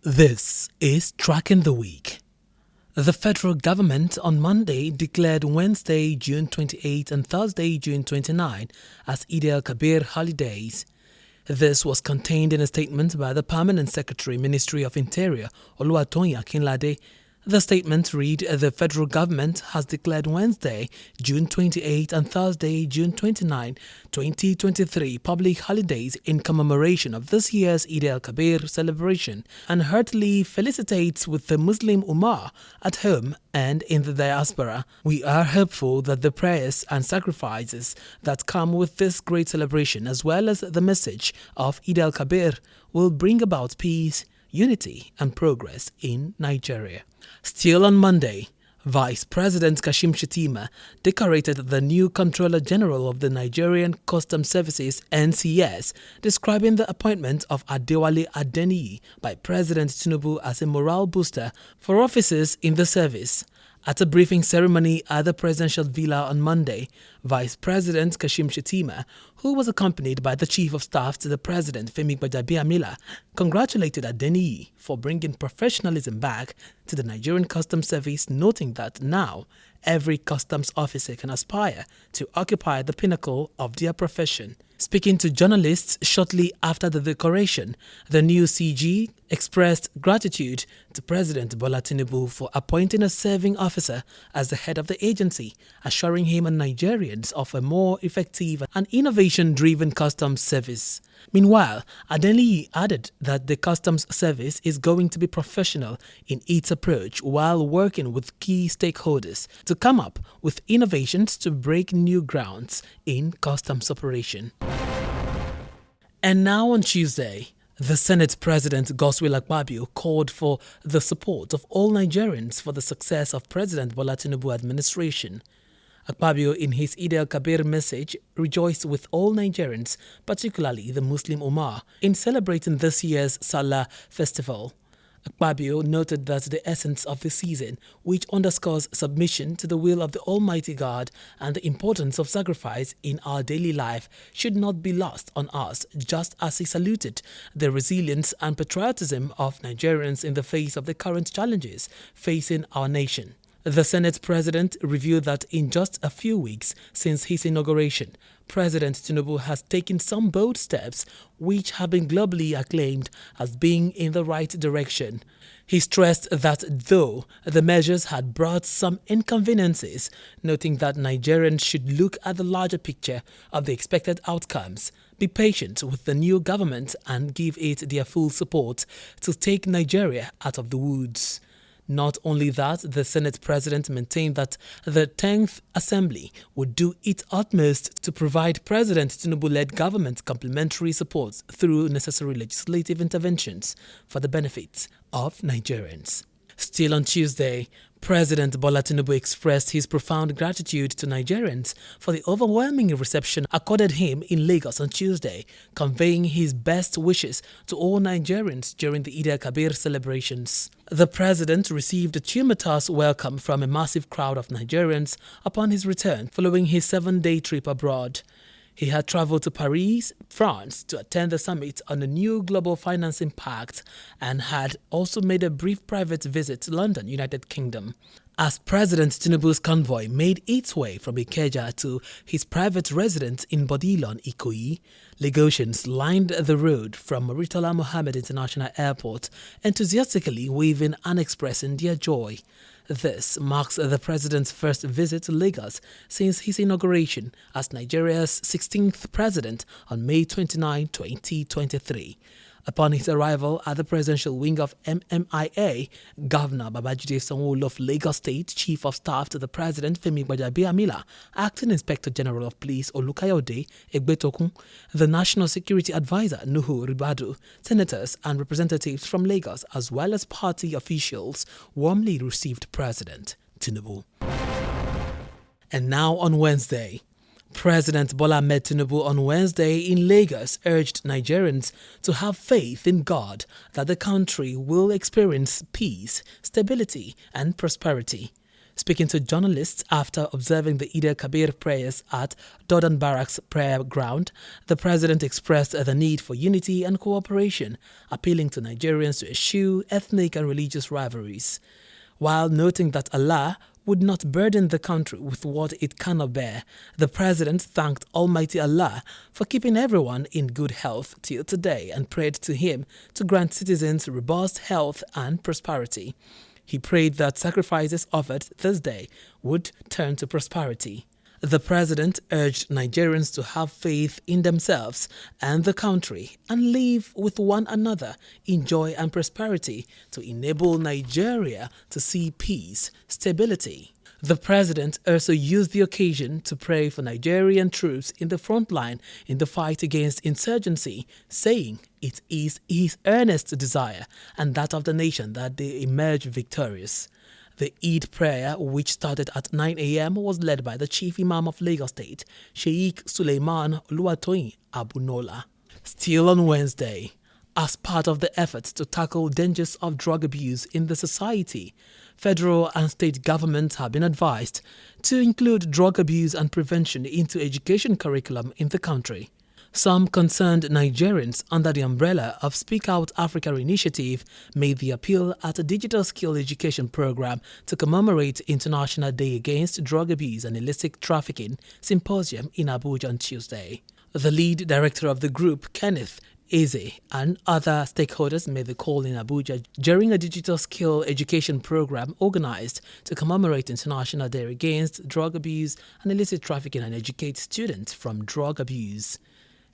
This is Tracking the Week. The federal government on Monday declared Wednesday, June 28 and Thursday, June 29 as Eid al-Kabir holidays. This was contained in a statement by the Permanent Secretary, Ministry of Interior, Oluwatoyin Akinlade. The statement read, the federal government has declared Wednesday, June 28 and Thursday, June 29, 2023 public holidays in commemoration of this year's Eid al-Kabir celebration and heartily felicitates with the Muslim Ummah at home and in the diaspora. We are hopeful that the prayers and sacrifices that come with this great celebration, as well as the message of Eid al-Kabir, will bring about peace, unity and progress in Nigeria. Still on Monday, Vice President Kashim Shettima decorated the new Controller General of the Nigerian Customs Services (NCS), describing the appointment of Adewale Adeniyi by President Tinubu as a morale booster for officers in the service. At a briefing ceremony at the presidential villa on Monday, Vice President Kashim Shettima, who was accompanied by the Chief of Staff to the President Femi Gbajabiamila, congratulated Adeniyi for bringing professionalism back to the Nigerian Customs Service, noting that now every customs officer can aspire to occupy the pinnacle of their profession. Speaking to journalists shortly after the decoration, the new CG expressed gratitude to President Bola Tinubu for appointing a serving officer as the head of the agency, assuring him and Nigerians of a more effective and innovation-driven customs service. Meanwhile, Adeniyi added that the customs service is going to be professional in its approach while working with key stakeholders to come up with innovations to break new grounds in customs operation. And now on Tuesday, the Senate President Godswill Akpabio called for the support of all Nigerians for the success of President Bola Tinubu administration. Akpabio, in his Eid al-Kabir message, rejoiced with all Nigerians, particularly the Muslim Ummah, in celebrating this year's Salah festival. Akpabio noted that the essence of the season, which underscores submission to the will of the Almighty God and the importance of sacrifice in our daily life, should not be lost on us, just as he saluted the resilience and patriotism of Nigerians in the face of the current challenges facing our nation. The Senate President revealed that in just a few weeks since his inauguration, President Tinubu has taken some bold steps which have been globally acclaimed as being in the right direction. He stressed that though the measures had brought some inconveniences, noting that Nigerians should look at the larger picture of the expected outcomes, be patient with the new government and give it their full support to take Nigeria out of the woods. Not only that, the Senate President maintained that the 10th Assembly would do its utmost to provide President Tinubu-led government complementary support through necessary legislative interventions for the benefit of Nigerians. Still on Tuesday, President Bola Tinubu expressed his profound gratitude to Nigerians for the overwhelming reception accorded him in Lagos on Tuesday, conveying his best wishes to all Nigerians during the Eid al-Kabir celebrations. The president received a tumultuous welcome from a massive crowd of Nigerians upon his return following his 7-day trip abroad. He had traveled to Paris, France, to attend the summit on the new Global Financing Pact and had also made a brief private visit to London, United Kingdom. As President Tinubu's convoy made its way from Ikeja to his private residence in Bodilon, Ikoyi, Lagosians lined the road from Murtala Mohammed International Airport, enthusiastically waving and expressing their joy. This marks the president's first visit to Lagos since his inauguration as Nigeria's 16th president on May 29, 2023. Upon his arrival at the presidential wing of MMIA, Governor Babajide Sanwo-Olu of Lagos State, Chief of Staff to the President Femi Gbajabiamila, Acting Inspector General of Police Olukayode Egbetokun, the National Security Advisor Nuhu Ribadu, senators and representatives from Lagos, as well as party officials, warmly received President Tinubu. And now on Wednesday, President Bola Ahmed Tinubu on Wednesday in Lagos urged Nigerians to have faith in God that the country will experience peace, stability and prosperity. Speaking to journalists after observing the Eid al-Kabir prayers at Dodan Barracks Prayer Ground, the president expressed the need for unity and cooperation, appealing to Nigerians to eschew ethnic and religious rivalries, while noting that Allah would not burden the country with what it cannot bear. The president thanked Almighty Allah for keeping everyone in good health till today and prayed to him to grant citizens robust health and prosperity. He prayed that sacrifices offered this day would turn to prosperity. The president urged Nigerians to have faith in themselves and the country and live with one another in joy and prosperity to enable Nigeria to see peace, stability. The president also used the occasion to pray for Nigerian troops in the front line in the fight against insurgency, saying it is his earnest desire and that of the nation that they emerge victorious. The Eid prayer, which started at 9 a.m., was led by the Chief Imam of Lagos State, Sheikh Suleiman Oluwatoyin Abunola. Still on Wednesday, as part of the efforts to tackle dangers of drug abuse in the society, federal and state governments have been advised to include drug abuse and prevention into education curriculum in the country. Some concerned Nigerians under the umbrella of Speak Out Africa initiative made the appeal at a digital skill education program to commemorate International Day Against Drug Abuse and Illicit Trafficking Symposium in Abuja on Tuesday. The lead director of the group, Kenneth Eze, and other stakeholders made the call in Abuja during a digital skill education program organized to commemorate International Day Against Drug Abuse and Illicit Trafficking and educate students from drug abuse.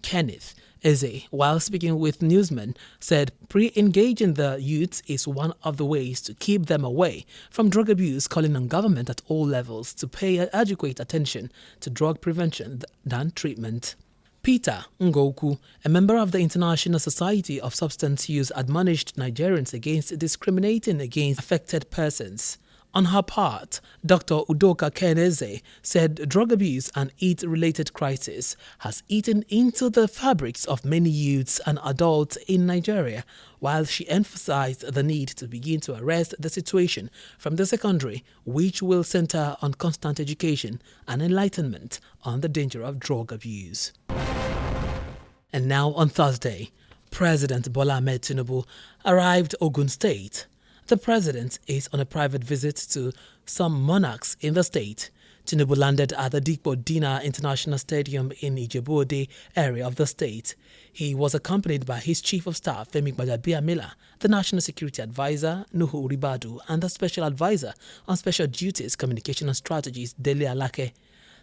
Kenneth Eze, while speaking with newsmen, said pre-engaging the youths is one of the ways to keep them away from drug abuse, calling on government at all levels to pay adequate attention to drug prevention than treatment. Peter Ngoku, a member of the International Society of Substance Use, admonished Nigerians against discriminating against affected persons. On her part, Dr. Udoka Keneze said drug abuse and AIDS-related crisis has eaten into the fabrics of many youths and adults in Nigeria, while she emphasized the need to begin to arrest the situation from the secondary, which will center on constant education and enlightenment on the danger of drug abuse. And now on Thursday, President Bola Ahmed Tinubu arrived Ogun State. The president is on a private visit to some monarchs in the state. Tinubu landed at the Dikpo Dina International Stadium in Ijebu-Ode area of the state. He was accompanied by his Chief of Staff, Femi Gbajabiamila, the National Security Advisor, Nuhu Ribadu, and the Special Advisor on Special Duties, Communication and Strategies, Dele Alake.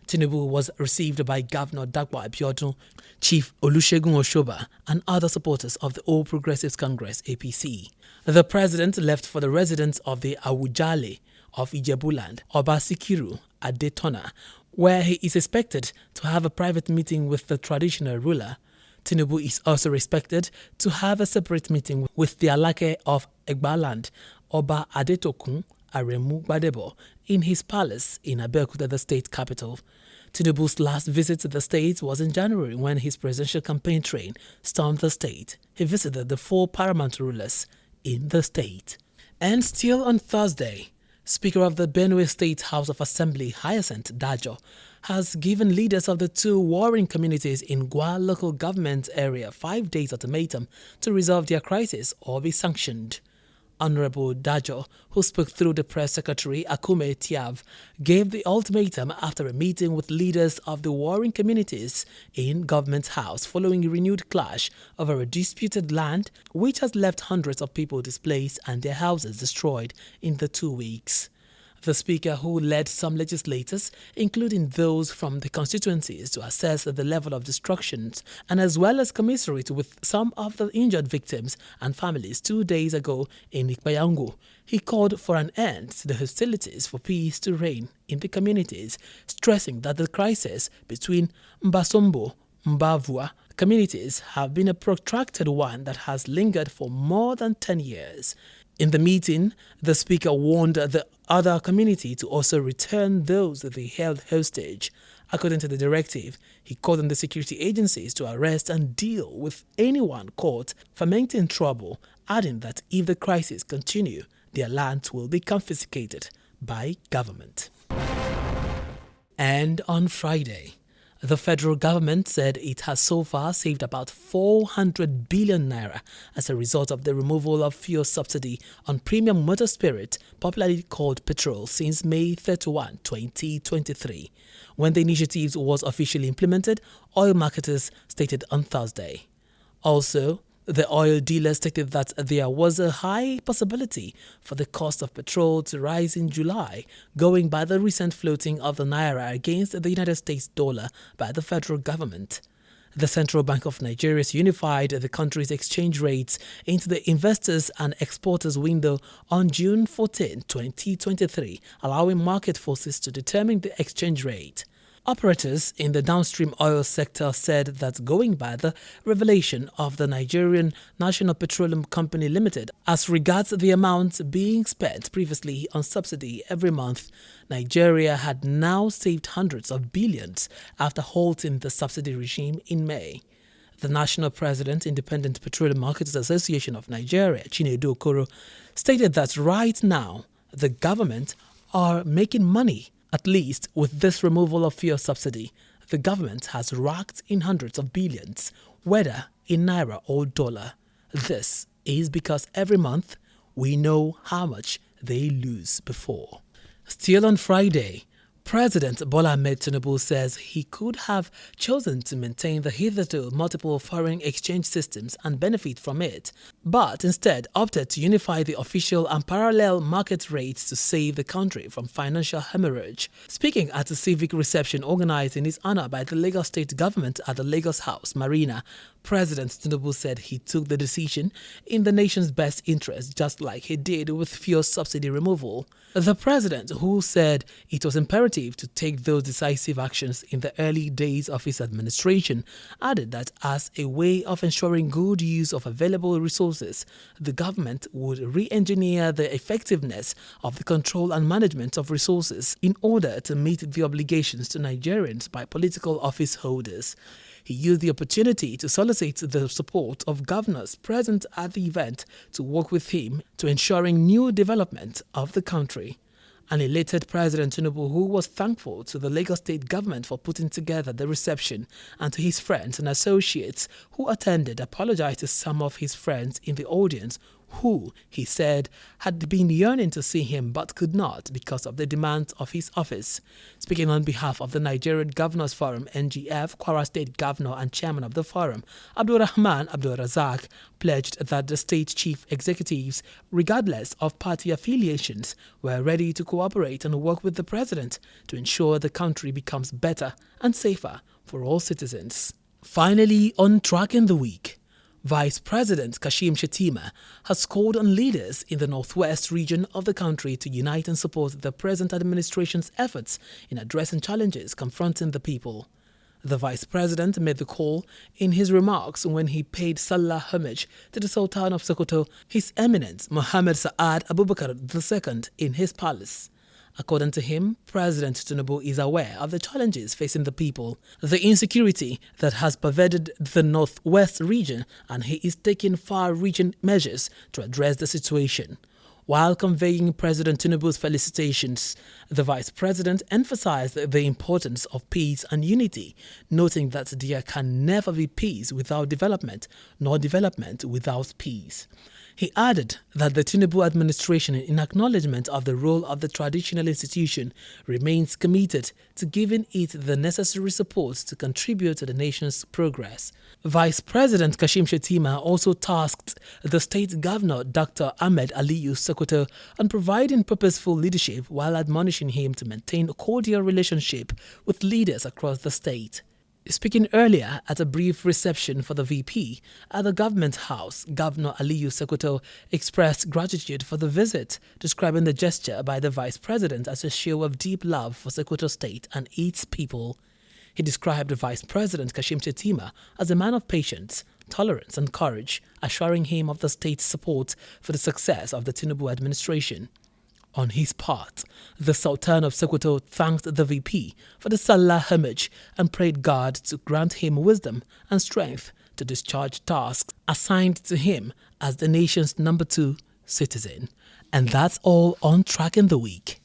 Tinubu was received by Governor Dapo Abiodun, Chief Olusegun Oshoba, and other supporters of the All Progressives Congress (APC). The president left for the residence of the Awujale of Ijebuland, Oba Sikiru Adetona, where he is expected to have a private meeting with the traditional ruler. Tinubu is also expected to have a separate meeting with the Alake of Egbaland, Oba Adetokun Aremu Gbadebo, in his palace in Abeokuta, the state capital. Tinubu's last visit to the state was in January when his presidential campaign train stormed the state. He visited the 4 paramount rulers in the state. And still on Thursday, Speaker of the Benue State House of Assembly, Hyacinth Dajo, has given leaders of the 2 warring communities in Gwa local government area 5 days ultimatum to resolve their crisis or be sanctioned. Honorable Dajo, who spoke through the press secretary Akume Tiav, gave the ultimatum after a meeting with leaders of the warring communities in Government House following a renewed clash over a disputed land which has left hundreds of people displaced and their houses destroyed in the 2 weeks. The Speaker, who led some legislators, including those from the constituencies, to assess the level of destructions and as well as commiserate with some of the injured victims and families 2 days ago in Ikpayangu, he called for an end to the hostilities for peace to reign in the communities, stressing that the crisis between Mbasombo, Mbavua communities have been a protracted one that has lingered for more than 10 years. In the meeting, the Speaker warned the other community to also return those that they held hostage. According to the directive, he called on the security agencies to arrest and deal with anyone caught fomenting trouble, adding that if the crisis continue, their lands will be confiscated by government. And on Friday, the federal government said it has so far saved about 400 billion naira as a result of the removal of fuel subsidy on premium motor spirit, popularly called petrol, since May 31, 2023. When the initiative was officially implemented, oil marketers stated on Thursday. Also, the oil dealer stated that there was a high possibility for the cost of petrol to rise in July, going by the recent floating of the naira against the United States dollar by the federal government. The Central Bank of Nigeria unified the country's exchange rates into the investors and exporters window on June 14, 2023, allowing market forces to determine the exchange rate. Operators in the downstream oil sector said that going by the revelation of the Nigerian National Petroleum Company Limited as regards the amount being spent previously on subsidy every month, Nigeria had now saved hundreds of billions after halting the subsidy regime in May. The National President, Independent Petroleum Marketers Association of Nigeria, Chinedu Okoro, stated that right now the government are making money. At least with this removal of fuel subsidy, the government has racked in hundreds of billions, whether in naira or dollar. This is because every month we know how much they lose before. Still on Friday, President Bola Ahmed Tinubu says he could have chosen to maintain the hitherto multiple foreign exchange systems and benefit from it, but instead opted to unify the official and parallel market rates to save the country from financial hemorrhage. Speaking at a civic reception organized in his honor by the Lagos State government at the Lagos House Marina, President Tinubu said he took the decision in the nation's best interest, just like he did with fuel subsidy removal. The president, who said it was imperative to take those decisive actions in the early days of his administration, added that as a way of ensuring good use of available resources, the government would re-engineer the effectiveness of the control and management of resources in order to meet the obligations to Nigerians by political office holders. He used the opportunity to solicit the support of governors present at the event to work with him to ensuring new development of the country. An elated President Tinubu, who was thankful to the Lagos State government for putting together the reception, and to his friends and associates who attended, apologized to some of his friends in the audience who, he said, had been yearning to see him but could not because of the demands of his office. Speaking on behalf of the Nigerian Governors Forum (NGF), Kwara State Governor and Chairman of the Forum, Abdulrahman Abdulrazak, pledged that the state chief executives, regardless of party affiliations, were ready to cooperate and work with the president to ensure the country becomes better and safer for all citizens. Finally, on Track in the Week, Vice President Kashim Shettima has called on leaders in the northwest region of the country to unite and support the present administration's efforts in addressing challenges confronting the people. The Vice President made the call in his remarks when he paid Salah homage to the Sultan of Sokoto, His Eminence Mohammed Saad Abubakar II, in his palace. According to him, President Tinubu is aware of the challenges facing the people, the insecurity that has pervaded the northwest region, and he is taking far-reaching measures to address the situation. While conveying President Tinubu's felicitations, the Vice President emphasized the importance of peace and unity, noting that there can never be peace without development, nor development without peace. He added that the Tinubu administration, in acknowledgement of the role of the traditional institution, remains committed to giving it the necessary support to contribute to the nation's progress. Vice President Kashim Shettima also tasked the state governor, Dr. Ahmed Aliyu Sokoto, on providing purposeful leadership while admonishing him to maintain a cordial relationship with leaders across the state. Speaking earlier at a brief reception for the VP at the Government House, Governor Aliyu Sokoto expressed gratitude for the visit, describing the gesture by the Vice President as a show of deep love for Sokoto State and its people. He described Vice President Kashim Shettima as a man of patience, tolerance and courage, assuring him of the state's support for the success of the Tinubu administration. On his part, the Sultan of Sokoto thanked the VP for the Salah homage and prayed God to grant him wisdom and strength to discharge tasks assigned to him as the nation's number 2 citizen. And that's all on Track in the Week.